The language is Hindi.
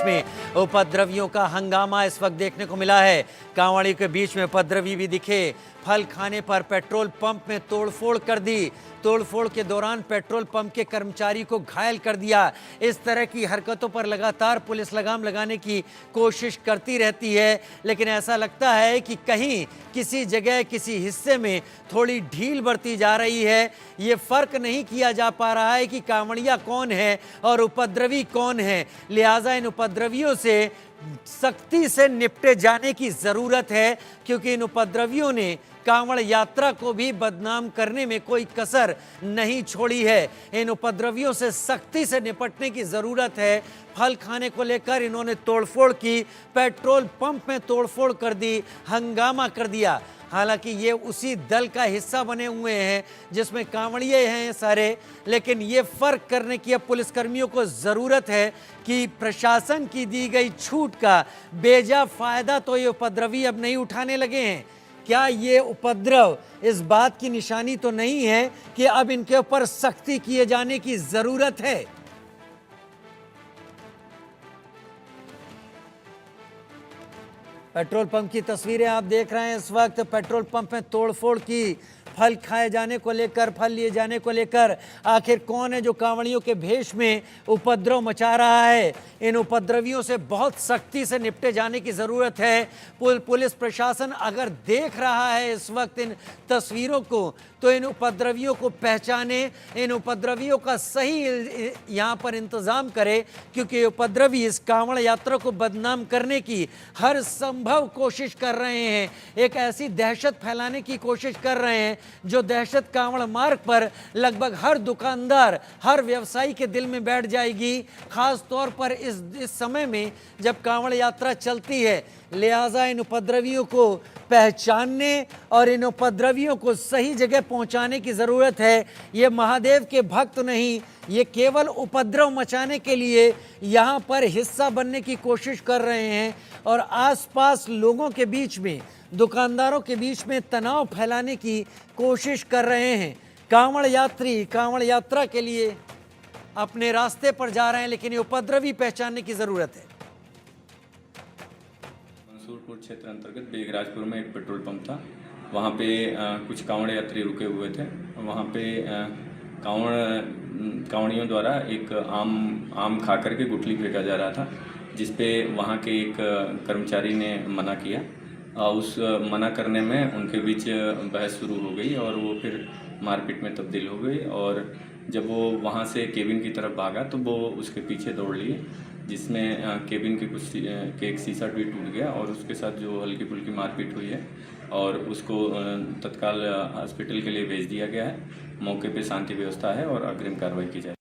में उपद्रवियों का हंगामा इस वक्त देखने को मिला है। कांवड़ी के बीच में उपद्रवी भी दिखे। फल खाने पर पेट्रोल पंप में तोड़फोड़ कर दी। तोड़फोड़ के दौरान पेट्रोल पंप के कर्मचारी को घायल कर दिया। इस तरह की हरकतों पर लगातार पुलिस लगाम लगाने की कोशिश करती रहती है, लेकिन ऐसा लगता है कि कहीं किसी जगह किसी हिस्से में थोड़ी ढील बरती जा रही है। ये फर्क नहीं किया जा पा रहा है कि कांवड़िया कौन है और उपद्रवी कौन है। लिहाजा इन उपद्रवियों से सख्ती से निपटे जाने की जरूरत है, क्योंकि इन उपद्रवियों ने कांवड़ यात्रा को भी बदनाम करने में कोई कसर नहीं छोड़ी है। इन उपद्रवियों से सख्ती से निपटने की जरूरत है। फल खाने को लेकर इन्होंने तोड़फोड़ की, पेट्रोल पंप में तोड़फोड़ कर दी, हंगामा कर दिया। हालांकि ये उसी दल का हिस्सा बने हुए हैं जिसमें कांवड़िए हैं सारे, लेकिन ये फर्क करने की अब पुलिसकर्मियों को ज़रूरत है कि प्रशासन की दी गई छूट का बेजा फायदा तो ये उपद्रवी अब नहीं उठाने लगे हैं। क्या ये उपद्रव इस बात की निशानी तो नहीं है कि अब इनके ऊपर सख्ती किए जाने की ज़रूरत है? पेट्रोल पंप की तस्वीरें आप देख रहे हैं इस वक्त। पेट्रोल पंप में तोड़फोड़ की, फल खाए जाने को लेकर, फल लिए जाने को लेकर आखिर कौन है जो कांवड़ियों के भेष में उपद्रव मचा रहा है? इन उपद्रवियों से बहुत सख्ती से निपटे जाने की ज़रूरत है। पुलिस प्रशासन अगर देख रहा है इस वक्त इन तस्वीरों को, तो इन उपद्रवियों को पहचाने, इन उपद्रवियों का सही यहाँ पर इंतज़ाम करे, क्योंकि उपद्रवी इस कांवड़ यात्रा को बदनाम करने की हर संभव कोशिश कर रहे हैं। एक ऐसी दहशत फैलाने की कोशिश कर रहे हैं जो दहशत कांवड़ मार्ग पर लगभग हर दुकानदार, हर व्यवसायी के दिल में बैठ जाएगी, खास तौर पर इस समय में जब कांवड़ यात्रा चलती है। लिहाजा इन उपद्रवियों को पहचानने और इन उपद्रवियों को सही जगह पहुंचाने की ज़रूरत है। ये महादेव के भक्त नहीं, ये केवल उपद्रव मचाने के लिए यहाँ पर हिस्सा बनने की कोशिश कर रहे हैं और आसपास लोगों के बीच में, दुकानदारों के बीच में तनाव फैलाने की कोशिश कर रहे हैं। कांवड़ यात्री कांवड़ यात्रा के लिए अपने रास्ते पर जा रहे हैं, लेकिन ये उपद्रवी पहचानने की ज़रूरत है। मंसूरपुर क्षेत्र अंतर्गत बेगराजपुर में एक पेट्रोल पंप था। वहाँ पे कुछ कांवड़ यात्री रुके हुए थे। वहाँ पे कांवड़ियों द्वारा एक आम खा करके गुठली फेंका जा रहा था, जिसपे वहाँ के एक कर्मचारी ने मना किया। उस मना करने में उनके बीच बहस शुरू हो गई और वो फिर मारपीट में तब्दील हो गई। और जब वो वहाँ से केबिन की तरफ भागा तो वो उसके पीछे दौड़ लिए, जिसमें केबिन के एक शीशा भी टूट गया और उसके साथ जो हल्की फुल्की मारपीट हुई है और उसको तत्काल हॉस्पिटल के लिए भेज दिया गया है। मौके पे शांति व्यवस्था है और अग्रिम कार्रवाई की जाए।